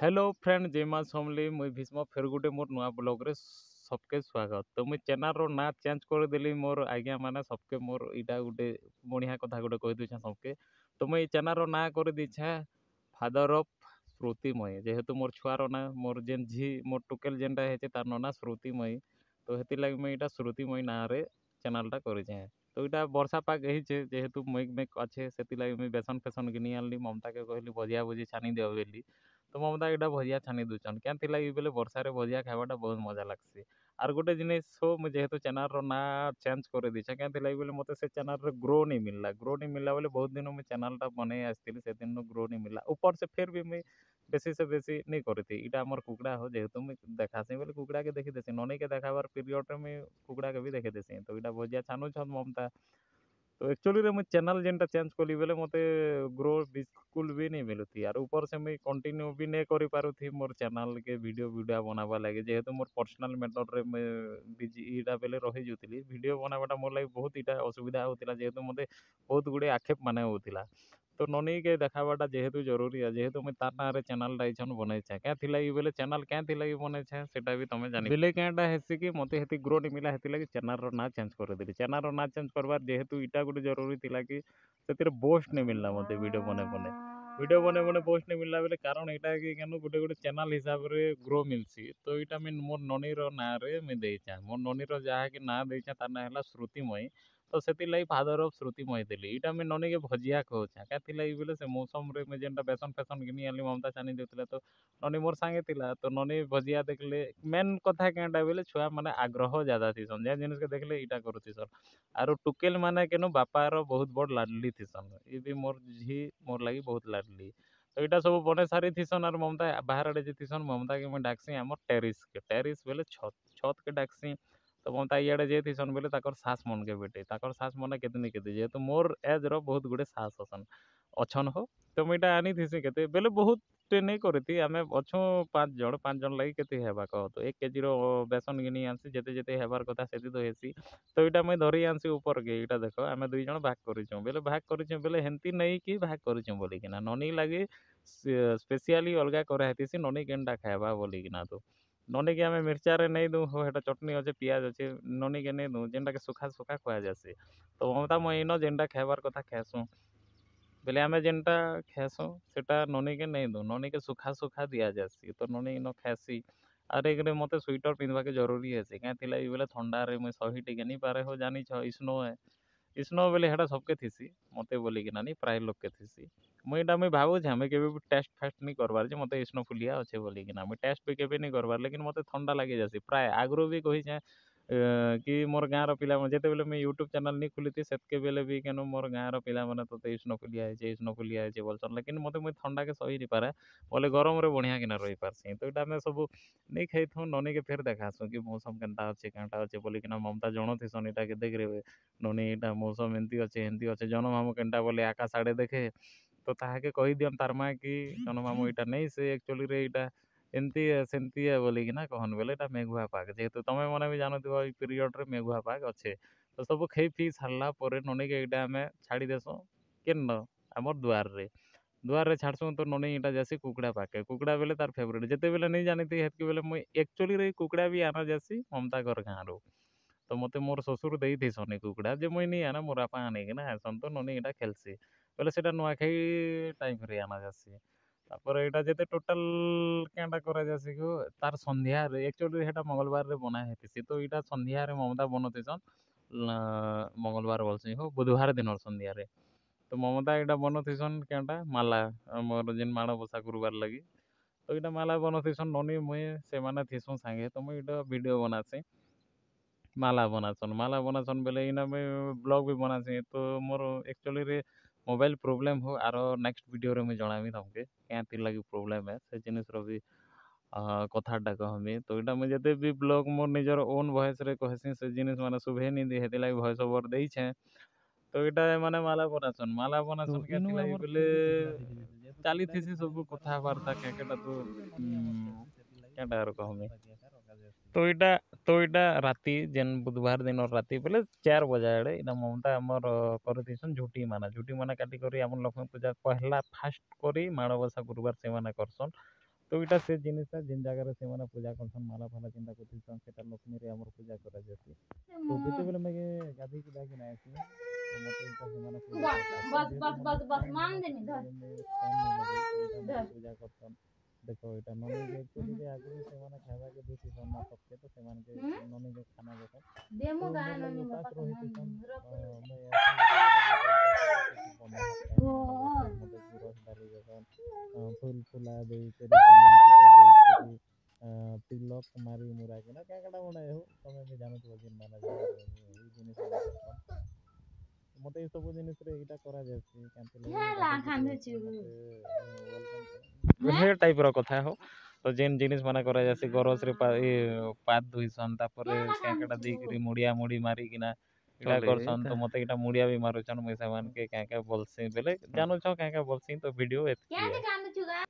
Hello friend जय माँ समली मुई भीष्म फेर गुटे मोर नुआ ब्लॉग रे सबके स्वागत। तो मुई चैनल रो ना चेंज कर देली मोर आज्ञा माने सबके मोर इटा गुटे बढ़िया कथा गुटे कहि दूछे सबके। तो मुई चैनल रो ना कर दीछे फादर ऑफ श्रुतिमयी, जेहेतु मोर छुआर ना मोर जेन झी मोर टुकेल जेनटा हेचे तार ना श्रुतिमयी। तो हेति लागी मुई इटा श्रुतिमयी ना रे चैनलटा करिछे। तो इटा वर्षा पाग हेचे जेहेतु मेघ मेघ अच्छे से मुई बेसन फेसन घिनी आनली, ममता के कहली भजिया भुजी छानी दियो बेली। तो ममता इटा भजिया छानी दूचन क्या लगी बोले वर्षा रे भजिया खावाटा बहुत मजा लगसी। आर गोटे जिनिस हो मुझे जेहेतु चैनल रो ना चेंज कर दीछे क्या लगी बोले मते से चैनल रे ग्रो नहीं मिलला बोले बहुत दिन मुझे चैनल टा बने आसती से दिन ग्रो नहीं मिलला। ऊपर से फिर भी मुझे बेसी से बेसी नहीं करती इटा मोर कुकड़ा हो जेहेतु मुझे देखासी बोले कुकड़ा के देखी देसी ननी के देखाबार पीरियड में कुकड़ा के भी देखी देसी। तो इटा भजिया छानु छन ममता। तो एक्चुअली रे मुझे चैनल जेनटा चेंज कली बेले मते ग्रो बिल्कुल भी नहीं मिलुथी। यार ऊपर से मुझे कंटिन्यू भी नहीं करि पारुथी मोर चैनल के वीडियो वीडियो बनावा लगे जेहेतु मोर पर्सनल मैटर रे मैं बिजी इटा बेले रही जुतिली वीडियो बनावाटा मोर लगे बहुत इटा असुविधा होतिला जेहेतु मते बहुत गुडे आक्षेप माने होतिला। तो ननी के देखाबाटा जेहेतु जरूरी है जेहेतु मुझे तार ना रे चैनल डाइछन बनैछे क्या थिलागी बोले चैनल क्या थिलागी बनैछे सेटा भी तमे जानि बेले केटा हेसी कि मते हेती ग्रो नहीं मिला हेती लगी चैनल रो ना चेंज कर देली। चैनल रो ना चेंज करबार जेहेतु इटा गुटे जरूरी थिला कि ସେଥିରେ ବୋଷ୍ଟ नहीं मिलला मते वीडियो बने पोस्ट नहीं मिलला बेले कारण एटा कि केनु गुटे गुटे चैनल हिसाब रे ग्रो मिलसी। तो इटा मैं मोर ननी रो ना रे मैं देइछा मोर ननी रो जहा कि ना देइछा तार ना हला श्रुतिमयी। तो सेति लाई फादर ऑफ श्रुतिमयी देली इटा मैं ननी के भजिया कहूछा क्या थिलाई बोले से मौसम रे मैं जेनटा बेसन फेसन घिनी आली ममता छानी देउतले। तो ननी मोर सांगे थिला तो ननी भजिया देखले मेन कथा केनटा बोले छुआ माने आग्रह ज्यादा थिसन जे जिनिस के देखले इटा करूथिसन। आरो टुकेल माने केनु बापार बहुत बड़ लाडली थिसन ये भी मोर झी मोर लगी बहुत लाडली। तो इटा सब बने सारी थिसन और ममता बाहर आड़े जे थिसन ममता के मैं डाकसी हमर टेरिस बेले छत छत के डाकसी। तो ममता इयाड़े जे थिसन बेले ताकर सास मन के बेटे ताकर सास मने केतनी केते जेहेतु मोर एज रो बहुत गुडे सास असन अछन हो। तो मुई इटा आनी थिसी केते बेले बहुत टे नहीं करती आमे अछु 5 जन लगी केते हेबा कह तो 1 केजी रो बेसन घिनी आनसी जेते जेते हेबार कथा सेति तो हेसी। तो इटा मुई धरी आनसी ऊपर के इटा देखो आमे दुई जण भाग करिछौ बेले हेंती नहीं कि भाग करिछौ बोली किना ननी लागी स्पेशली अलगा करा हेतिसी ननी केनटा खाएबा बोली किना। तो ननी के आमे मिर्चा रे नहीं दू हो हेटा चटनी अच्छे पियाज अच्छे ननी के नहीं दू जेनटा के सुखा सुखा खुआ जासी। तो ममता मुई इनो जेनटा खाएबार कथा खाएसु बेले आमे जेनटा खेसु सेटा ननी के नहीं दू ननी के सुखा सुखा दिया जासी। तो ननी इनो खाएसी आर एकरे मते स्वेटर पिंधवा के जरूरी है से क्या थिला बेले ठंडा रे मुई सही टिके नहीं पारे हो जानी छ स्नो है स्नो बेले हेटा सबके थिसी मते बोली कि नानी प्राय लोग के थिसी। मुई इटा मुई भाबुछे हमें केबे भी टेस्ट फास्ट नहीं करबार जे मते स्नोफिलिया अच्छे बोली कि ना मुई टेस्ट भी केबे नहीं करबार लेकिन मते ठंडा लागी जासी प्राय आगरो भी कहिछे कि मोर गाँर पिला जेते बेले मैं यूट्यूब चैनल नहीं खुलीती सेतके बेले भी केनु मोर गाँर पिला माने तोते स्नोफिलिया हेचे बोलछन लेकिन मते मुई ठंडा के सही नहीं पारे बोले गरम रे बढ़िया किना रही पारसी। तो इटा मैं सब नहीं खाइथु ननी के फेर देखासु कि मौसम केनटा अच्छे बोली किना ममता जणथिसन इटा के देख रे ननी इटा मौसम एंती अच्छे जन मामू केनटा बोले आकाश आड़े देखे। तो ताहाके कहि दियन तार माँ कि जन मामू इटा नहीं से एक्चुअली रे इटा एमती है सेमती है बोली कि ना कहन बोले इटा मेघुआ पाग जेहेतु तमे मने भी जानथिबो ई पीरियड रे मेघुआ पाग अच्छे। तो सब खाई पी सारला परे ननी के इटा आमे छाड़ी देसु केन हमर दुआर रे छाड़सु। तो ननी इटा जासी कुकड़ा पाके कुकड़ा बेले तार फेवरेट जेते बेले नहीं जानिथि हेतके बेले मुई एक्चुअली रे कुकड़ा भी आना जासी ममता घर गाँरु। तो मते मोर ससुर देइथिसन कुकड़ा जे मुई नहीं आना मोर बापा आनिकिना आएसन तो ननी इटा खेलसी बोले सेटा नुआखाई टाइम रे आना जासी। तापर एटा जेते टोटल केनटा करा जासी गो तार संध्या रे एक्चुअली हेटा मंगलवार रे बना हेतिसी। तो इटा संध्या रे ममता बनथिसन मंगलवार बोलसी हो बुधवार दिन संध्या रे। तो ममता इटा बनथिसन केनटा माला मोर जेन माणबसा गुरुवार लगी। तो इटा माला बनथिसन ननी मुई से माने थिसु सांगे तो मुई इटा वीडियो बनासी माला बनासन बेले इना मैं ब्लॉग भी बनासी। तो मोर एक्चुअली रे मोबाइल प्रॉब्लम हो आरो नेक्स्ट वीडियो रे मैं जणामी तमके क्या तिर लगी प्रॉब्लम है से जिनिस रो भी कथाटा कहमी। तो इटा मैं जते भी ब्लॉग मोर निजर ओन वॉइस रे कहसी से जिनिस माने शुभे नहीं दी हेति लागी वॉइस ओवर देइछे। तो इटा माने माला बनासन क्या थिला बेले चाली थिसी सब कथाबार्ता क्या केटा तो केनटा आरो कहमी। तो इटा तो इटा राती जेन बुधवार दिन और राती बोले 4 बजे आड़े इटा ममता हमर करथिसन झुटी माना काटी करी हमर लक्ष्मी पूजा पहला फास्ट करी माणबसा गुरुवार से माने करसन। तो इटा से जिनिसटा जिन जगह रे सेमाने पूजा करछन माला फाला चिंता करछन सेटा लक्ष्मी रे हमर पूजा करा जाती तो जेते बेले मगे गाधी गुदा कि नायसी तो मते इटा सेमाने पूजा बस मान देनी धर पूजा करछन देखो इटा ननी के एक्चुअली के आगु सेमाने खावा के देती सन ना सबके तो सेमाने के ननी के खाना देसन देमो गा ननी के पता मैं ऐसे रस डाली देसन फूल फुला दे तेरी कमन टीका दे तेरी तिलक मारी मुरा के ना क्या कटा बना हो तमे भी जानो तो दिन माना जाय ई जिनिस मते ई सब जिनिस रे इटा करा जायसी कांति हेला खांदे छु हे टाइप रो कथा हो तो जेन जिनिस माना करा जायसी गरस रे पात धुइसन तापर काकड़ा देकरी मुड़िया मुड़ी मारी किना इटा करसन तो मते इटा मुड़िया भी मारुछन मुई सामान के क्या क्या बोलसी बेले जानो छ क्या क्या बोलसी तो वीडियो एतकी